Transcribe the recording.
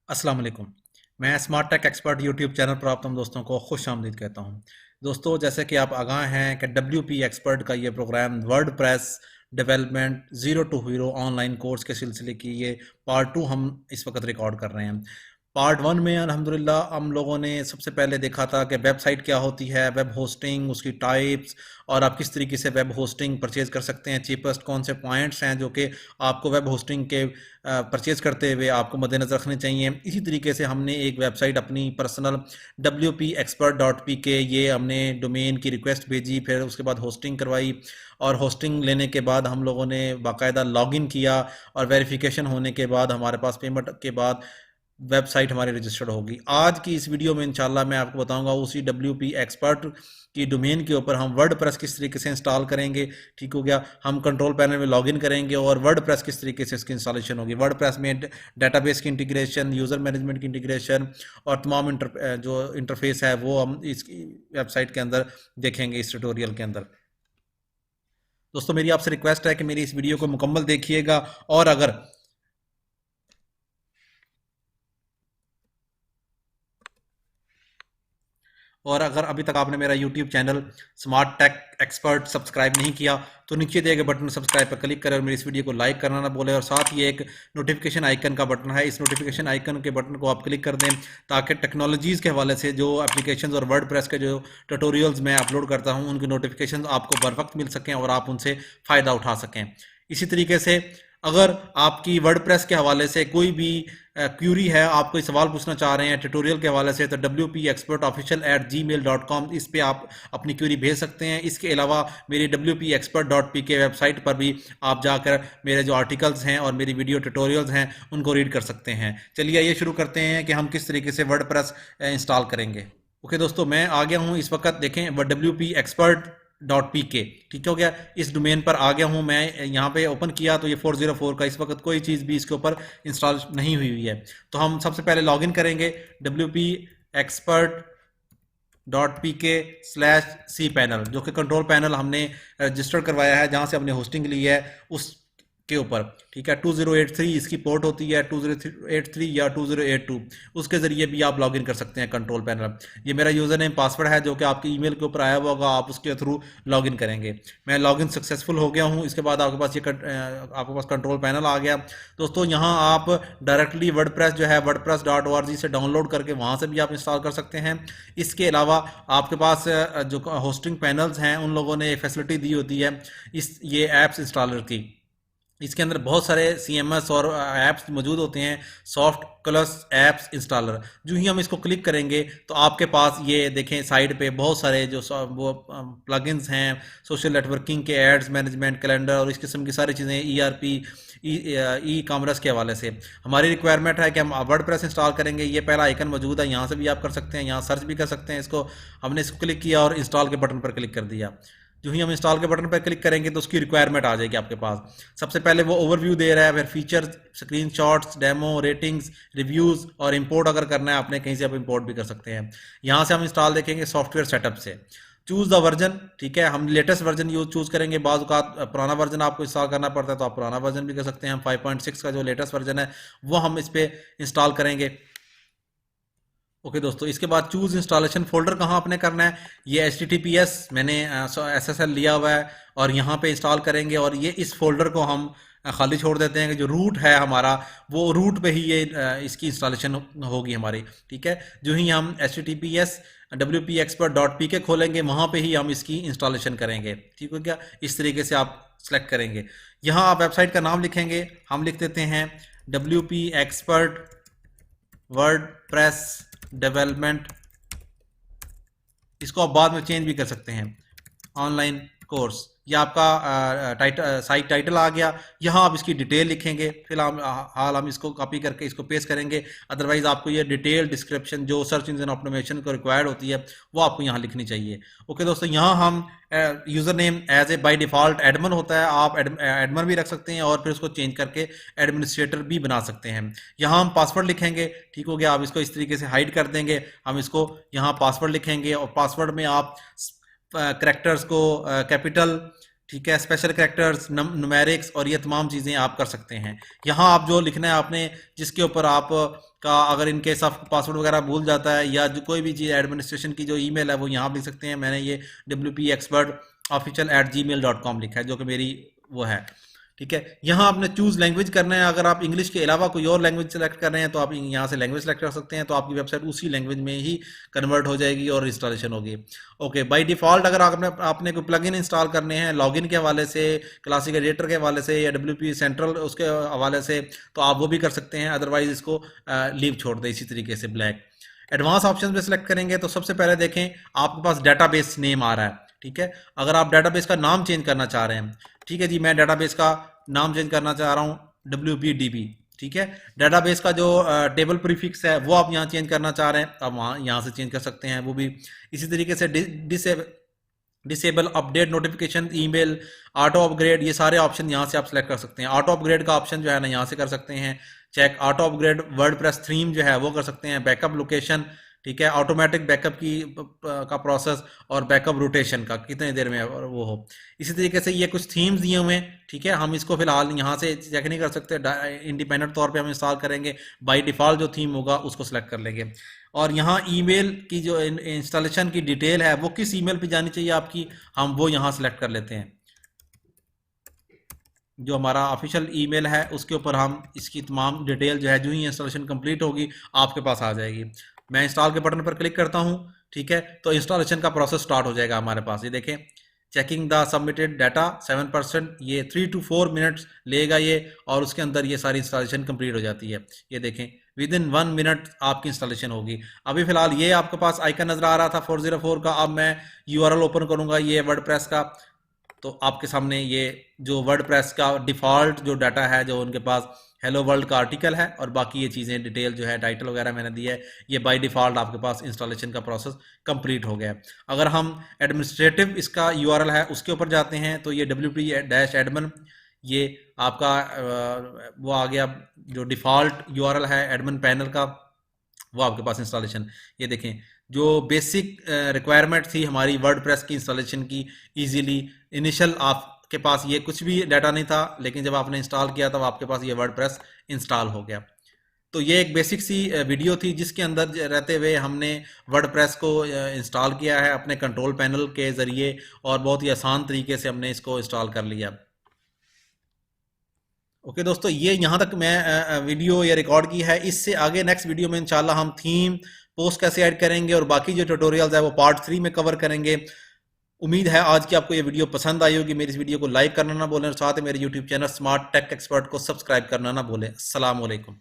अस्सलाम वालेकुम। मैं smart tech expert YouTube channel पर आप तमाम दोस्तों को खुश आमदीद कहता हूं। दोस्तों, जैसे कि आप आगाह हैं कि WP एक्सपर्ट का ये program WordPress development zero to hero online course के सिलसिले की ये पार्ट 2 हम इस वक्त रिकॉर्ड कर रहे हैं। पार्ट 1 में अल्हम्दुलिल्लाह हम लोगों ने सबसे पहले देखा था कि वेबसाइट क्या होती है, वेब होस्टिंग, उसकी टाइप्स और आप किस तरीके से वेब होस्टिंग परचेज़ कर सकते हैं, चीपेस्ट कौन से पॉइंट्स हैं जो कि आपको वेब होस्टिंग के परचेज़ करते हुए आपको मद्देनज़र रखने चाहिए। इसी तरीके से हमने एक वेबसाइट अपनी पर्सनल wpexpert.pk ये हमने डोमेन की रिक्वेस्ट भेजी, फिर उसके बाद होस्टिंग करवाई और होस्टिंग लेने के बाद हम लोगों ने बाकायदा लॉगिन किया और वेरिफिकेशन होने के बाद हमारे पास पेमेंट के बाद वेबसाइट हमारी रजिस्टर्ड होगी। आज की इस वीडियो में इंशाल्लाह मैं आपको बताऊंगा उसी WP एक्सपर्ट की डोमेन के ऊपर हम वर्डप्रेस किस तरीके से इंस्टॉल करेंगे। ठीक हो गया। हम कंट्रोल पैनल में लॉगिन करेंगे और वर्डप्रेस किस तरीके से इसकी इंस्टॉलेशन होगी। वर्डप्रेस में डेटाबेस की इंटीग्रेशन, यूज़र मैनेजमेंट की इंटीग्रेशन और तमाम जो इंटरफेस है वो हम इस वेबसाइट के अंदर देखेंगे इस ट्यूटोरियल के अंदर। दोस्तों, मेरी आपसे रिक्वेस्ट है कि मेरी इस वीडियो को मुकम्मल देखिएगा और अगर अभी तक आपने मेरा YouTube channel smart tech expert subscribe नहीं किया तो नीचे दिए गए बटन सब्सक्राइब पर क्लिक करें और मेरी इस वीडियो को लाइक करना ना भूलें। और साथ ही एक नोटिफिकेशन आइकन का बटन है, इस नोटिफिकेशन आइकन के बटन को आप क्लिक कर दें ताकि टेक्नोलॉजीज़ के हवाले से जो एप्लीकेशंस और वर्डप्रेस के जो ट्यूटोरियल्स मैं अपलोड करता हूं उनकी नोटिफिकेशन आपको बर वक्त मिल सकें और आप उनसे फ़ायदा उठा सकें। इसी तरीके से अगर आपकी वर्डप्रेस के हवाले से कोई भी क्यूरी है, आप कोई सवाल पूछना चाह रहे हैं ट्यूटोरियल के हवाले से, तो wpexpertofficial@gmail.com इस पे आप अपनी क्यूरी भेज सकते हैं। इसके अलावा मेरी wpexpert.pk वेबसाइट पर भी आप जाकर मेरे जो आर्टिकल्स हैं और मेरी वीडियो ट्यूटोरियल्स हैं उनको रीड कर सकते हैं। चलिए ये शुरू करते हैं कि हम किस तरीके से वर्डप्रेस इंस्टॉल करेंगे। ओके दोस्तों, मैं आ गया हूँ इस वक्त। देखें WPexpert.pk, ठीक हो गया। इस डोमेन पर आ गया हूं मैं। यहाँ पे ओपन किया तो ये 404 का इस वक्त कोई चीज़ भी इसके ऊपर इंस्टॉल नहीं हुई है। तो हम सबसे पहले लॉगिन करेंगे wpexpert.pk/cpanel, जो कि कंट्रोल पैनल हमने रजिस्टर करवाया है, जहाँ से हमने होस्टिंग ली है उस के ऊपर। ठीक है, 2083 इसकी पोर्ट होती है, 2083 या 2082, उसके ज़रिए भी आप लॉगिन कर सकते हैं कंट्रोल पैनल। ये मेरा यूज़र नेम पासवर्ड है जो कि आपकी ईमेल के ऊपर आया हुआ होगा, आप उसके थ्रू लॉगिन करेंगे। मैं लॉगिन सक्सेसफुल हो गया हूँ। इसके बाद आपके पास आपके पास कंट्रोल पैनल आ गया। दोस्तों, यहाँ आप डायरेक्टली वर्डप्रेस जो है wordpress.org से डाउनलोड करके वहाँ से भी आप इंस्टॉल कर सकते हैं। इसके अलावा आपके पास जो होस्टिंग पैनल्स हैं उन लोगों ने फैसिलिटी दी होती है ये ऐप्स इंस्टॉलर की। इसके अंदर बहुत सारे CMS और ऐप्स मौजूद होते हैं, सॉफ्ट क्लस ऐप्स इंस्टॉलर। जो ही हम इसको क्लिक करेंगे तो आपके पास ये देखें साइड पे बहुत सारे जो वो प्लगइन्स हैं, सोशल नेटवर्किंग के, एड्स मैनेजमेंट, कैलेंडर और इस किस्म की सारी चीज़ें ERP ई कॉमर्स के हवाले से। हमारी रिक्वायरमेंट है कि हम वर्डप्रेस इंस्टॉल करेंगे। ये पहला आइकन मौजूद है, यहाँ से भी आप कर सकते हैं, यहाँ सर्च भी कर सकते हैं इसको। हमने इसको क्लिक किया और इंस्टॉल के बटन पर क्लिक कर दिया। जो ही हम इंस्टॉल के बटन पर क्लिक करेंगे तो उसकी रिक्वायरमेंट आ जाएगी आपके पास। सबसे पहले वो ओवरव्यू दे रहा है, फिर features, screenshots, demo, ratings, reviews और इंपोर्ट अगर करना है आपने कहीं से आप इंपोर्ट भी कर सकते हैं। यहाँ से हम इंस्टॉल देखेंगे सॉफ्टवेयर सेटअप से। चूज़ द वर्जन, ठीक है, हम लेटेस्ट वर्जन चूज़ करेंगे। बाज़ औक़ात पुराना वर्जन आपको इंस्टॉल करना पड़ता है तो आप पुराना वर्जन भी कर सकते हैं। हम 5.6 का जो लेटेस्ट वर्जन है वो हम इस पर इंस्टॉल करेंगे। ओके दोस्तों, इसके बाद चूज़ इंस्टॉलेशन फोल्डर कहाँ आपने करना है। ये HTTPS मैंने SSL लिया हुआ है और यहाँ पे इंस्टॉल करेंगे और ये इस फोल्डर को हम खाली छोड़ देते हैं कि जो रूट है हमारा वो रूट पे ही ये इसकी इंस्टॉलेशन होगी हमारी। ठीक है, जो ही हम HTTPS wpexpert.pk खोलेंगे वहाँ पे ही हम इसकी इंस्टॉलेशन करेंगे। ठीक हो क्या, इस तरीके से आप सेलेक्ट करेंगे। यहाँ आप वेबसाइट का नाम लिखेंगे, हम लिख देते हैं WP एक्सपर्ट वर्डप्रेस डेवलपमेंट। इसको आप बाद में चेंज भी कर सकते हैं, ऑनलाइन कोर्स। ये आपका साइट टाइटल आ गया। यहाँ आप इसकी डिटेल लिखेंगे। फिलहाल हम इसको कॉपी करके इसको पेस्ट करेंगे। अदरवाइज आपको ये डिटेल डिस्क्रिप्शन जो सर्च इंजन ऑप्टिमाइजेशन को रिक्वायर्ड होती है वो आपको यहाँ लिखनी चाहिए। ओके दोस्तों, यहाँ हम user name as a by default admin होता है, आप एडमिन भी रख सकते हैं और फिर उसको चेंज करके एडमिनिस्ट्रेटर भी बना सकते हैं। यहाँ हम पासवर्ड लिखेंगे। ठीक हो गया, आप इसको इस तरीके से हाइड कर देंगे। हम इसको यहाँ पासवर्ड लिखेंगे और पासवर्ड में आप करैक्टर्स को कैपिटल, ठीक है, स्पेशल कैरेक्टर्स, न्यूमेरिक्स और ये तमाम चीज़ें आप कर सकते हैं। यहाँ आप जो लिखना है आपने, जिसके ऊपर आप का अगर इन केस आप पासवर्ड वगैरह भूल जाता है या जो कोई भी चीज़ एडमिनिस्ट्रेशन की जो ईमेल है वो यहाँ आप लिख सकते हैं। मैंने ये wpexpertofficial@gmail.com लिखा है जो कि मेरी वो है। ठीक है, यहाँ आपने चूज लैंग्वेज करना है। अगर आप इंग्लिश के अलावा कोई और लैंग्वेज सेलेक्ट कर रहे हैं तो आप यहाँ से लैंग्वेज सेलेक्ट कर सकते हैं, तो आपकी वेबसाइट उसी लैंग्वेज में ही कन्वर्ट हो जाएगी और इंस्टॉलेशन होगी। ओके, बाय डिफ़ॉल्ट अगर आपने कोई प्लगइन इंस्टॉल करने हैं लॉगिन के हवाले से, क्लासिक एडिटर के हवाले से या WP सेंट्रल उसके हवाले से, तो आप वो भी कर सकते हैं। अदरवाइज इसको लीव छोड़ दें इसी तरीके से ब्लैक। एडवांस ऑप्शन पे सिलेक्ट करेंगे तो सबसे पहले देखें आपके पास डेटाबेस नेम आ रहा है। ठीक है, अगर आप डेटाबेस का नाम चेंज करना चाह रहे हैं, ठीक है जी, मैं डेटाबेस का नाम चेंज करना चाह रहा हूँ WPDB। ठीक है, डेटाबेस का जो टेबल प्रीफिक्स है वो आप यहाँ चेंज करना चाह रहे हैं, आप वहाँ यहाँ से चेंज कर सकते हैं वो भी। इसी तरीके से disable update notification, email, auto upgrade, ये सारे ऑप्शन यहाँ से आप सेलेक्ट कर सकते हैं। ऑटो अपग्रेड का ऑप्शन जो है ना यहाँ से कर सकते हैं check. Auto upgrade WordPress theme जो है वो कर सकते हैं। बैकअप लोकेशन, ठीक है, ऑटोमेटिक बैकअप की का प्रोसेस और बैकअप रोटेशन का कितने देर में वो हो। इसी तरीके से ये कुछ थीम्स दिए हुए हैं। ठीक है, हम इसको फिलहाल यहाँ से चेक नहीं कर सकते, इंडिपेंडेंट तौर पे हम इंस्टॉल करेंगे। बाय डिफ़ॉल्ट जो थीम होगा उसको सेलेक्ट कर लेंगे। और यहाँ ईमेल की जो इंस्टॉलेशन की डिटेल है वो किस ईमेल पे जानी चाहिए आपकी, हम वो यहाँ सेलेक्ट कर लेते हैं। जो हमारा ऑफिशियल ईमेल है उसके ऊपर हम इसकी तमाम डिटेल जो है जो ही इंस्टॉलेशन कंप्लीट होगी आपके पास आ जाएगी। मैं इंस्टॉल के बटन पर क्लिक करता हूँ। ठीक है, तो इंस्टॉलेशन का प्रोसेस स्टार्ट हो जाएगा हमारे पास। ये देखें, चेकिंग द सबमिटेड डाटा 7%, ये 3 to 4 मिनट्स लेगा ये, और उसके अंदर ये सारी इंस्टॉलेशन कंप्लीट हो जाती है। ये देखें, विद इन 1 मिनट आपकी इंस्टॉलेशन होगी। अभी फिलहाल ये आपके पास आइकन नजर आ रहा था 404 का, अब मैं URL ओपन करूंगा ये वर्डप्रेस का, तो आपके सामने ये जो वर्डप्रेस का डिफ़ॉल्ट जो डाटा है, जो उनके पास हेलो वर्ल्ड का आर्टिकल है और बाकी ये चीज़ें डिटेल जो है टाइटल वगैरह मैंने दिया है, ये बाय डिफ़ॉल्ट आपके पास इंस्टॉलेशन का प्रोसेस कंप्लीट हो गया है। अगर हम एडमिनिस्ट्रेटिव इसका URL है उसके ऊपर जाते हैं तो ये wp-admin, ये आपका वो आ गया जो डिफ़ॉल्ट URL है एडमिन पैनल का, वो आपके पास इंस्टॉलेशन। ये देखें, जो बेसिक रिक्वायरमेंट थी हमारी वर्डप्रेस की इंस्टॉलेशन की, इजीली इनिशियल आपके पास ये कुछ भी डाटा नहीं था, लेकिन जब आपने इंस्टॉल किया तब आपके पास ये वर्डप्रेस इंस्टॉल हो गया। तो ये एक बेसिक सी वीडियो थी जिसके अंदर रहते हुए हमने वर्डप्रेस को इंस्टॉल किया है अपने कंट्रोल पैनल के ज़रिए, और बहुत ही आसान तरीके से हमने इसको इंस्टॉल कर लिया। ओके दोस्तों, ये यहाँ तक मैं वीडियो ये रिकॉर्ड की है। इससे आगे नेक्स्ट वीडियो में इंशाल्लाह हम थीम पोस्ट कैसे ऐड करेंगे और बाकी जो ट्यूटोरियल्स है वो पार्ट 3 में कवर करेंगे। उम्मीद है आज की आपको ये वीडियो पसंद आई होगी। मेरी इस वीडियो को लाइक करना ना भूलें और साथ ही मेरे YouTube channel smart tech expert को सब्सक्राइब करना ना भूलें। अस्सलाम वालेकुम।